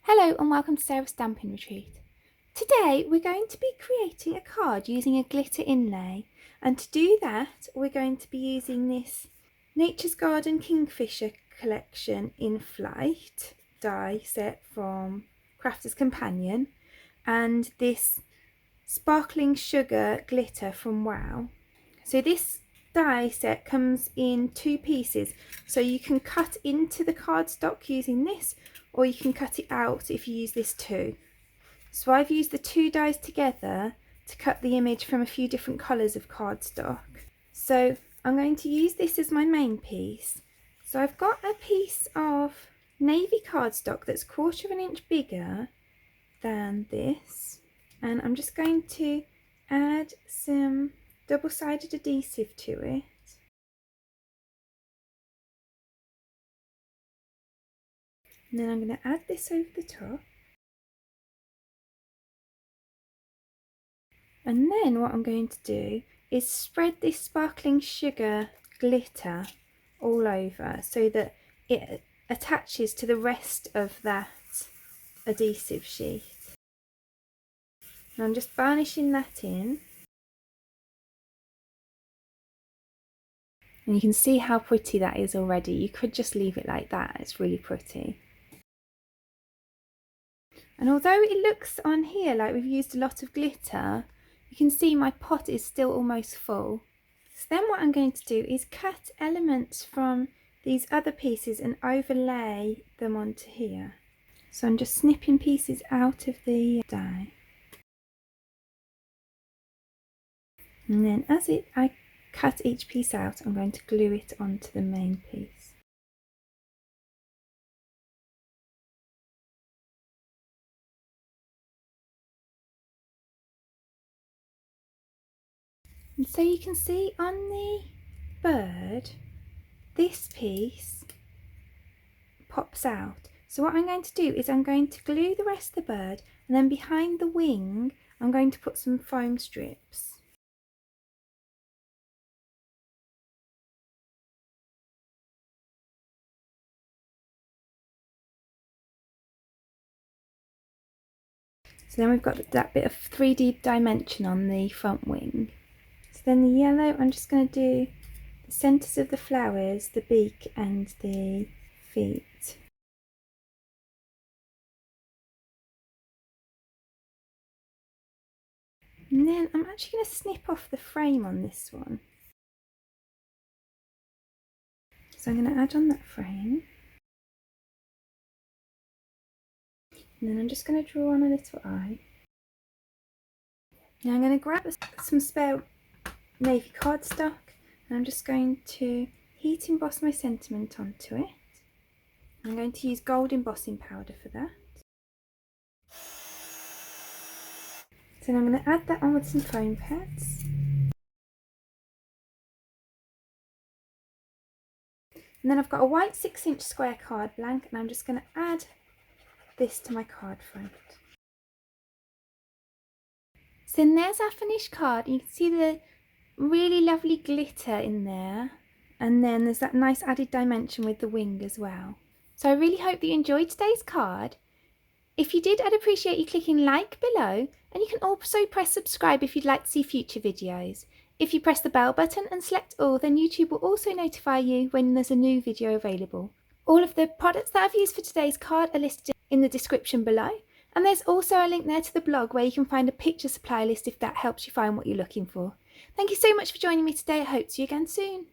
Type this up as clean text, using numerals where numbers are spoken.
Hello and welcome to Sarah's Stamping Retreat. Today we're going to be creating a card using a glitter inlay, and to do that we're going to be using this Nature's Garden Kingfisher collection in flight die set from Crafter's Companion and this sparkling sugar glitter from Wow. So this die set comes in two pieces, so you can cut into the cardstock using this, or you can cut it out if you use this too. So I've used the two dies together to cut the image from a few different colours of cardstock. So I'm going to use this as my main piece. So I've got a piece of navy cardstock that's 1/4 of an inch bigger than this, and I'm just going to add some double-sided adhesive to it. And then I'm going to add this over the top. And then what I'm going to do is spread this sparkling sugar glitter all over so that it attaches to the rest of that adhesive sheet. And I'm just varnishing that in. And you can see how pretty that is already. You could just leave it like that, it's really pretty. And although it looks on here like we've used a lot of glitter, you can see my pot is still almost full. So then what I'm going to do is cut elements from these other pieces and overlay them onto here. So I'm just snipping pieces out of the die. And then as I cut each piece out, I'm going to glue it onto the main piece. And so you can see on the bird, this piece pops out. So what I'm going to do is I'm going to glue the rest of the bird, and then behind the wing I'm going to put some foam strips. So then we've got that bit of 3D dimension on the front wing. So then the yellow, I'm just going to do the centres of the flowers, the beak and the feet. And then I'm actually going to snip off the frame on this one. So I'm going to add on that frame. And then I'm just going to draw on a little eye. Now I'm going to grab some spare navy cardstock, and I'm just going to heat emboss my sentiment onto it. I'm going to use gold embossing powder for that. So I'm going to add that on with some foam pads. And then I've got a white 6-inch square card blank, and I'm just going to add this to my card front. So then there's our finished card. You can see the really lovely glitter in there, and then there's that nice added dimension with the wing as well. So I really hope that you enjoyed today's card. If you did, I'd appreciate you clicking like below, and you can also press subscribe if you'd like to see future videos. If you press the bell button and select all, then YouTube will also notify you when there's a new video available. All of the products that I've used for today's card are listed in the description below, and there's also a link there to the blog where you can find a picture supply list if that helps you find what you're looking for. Thank you so much for joining me today. I hope to see you again soon.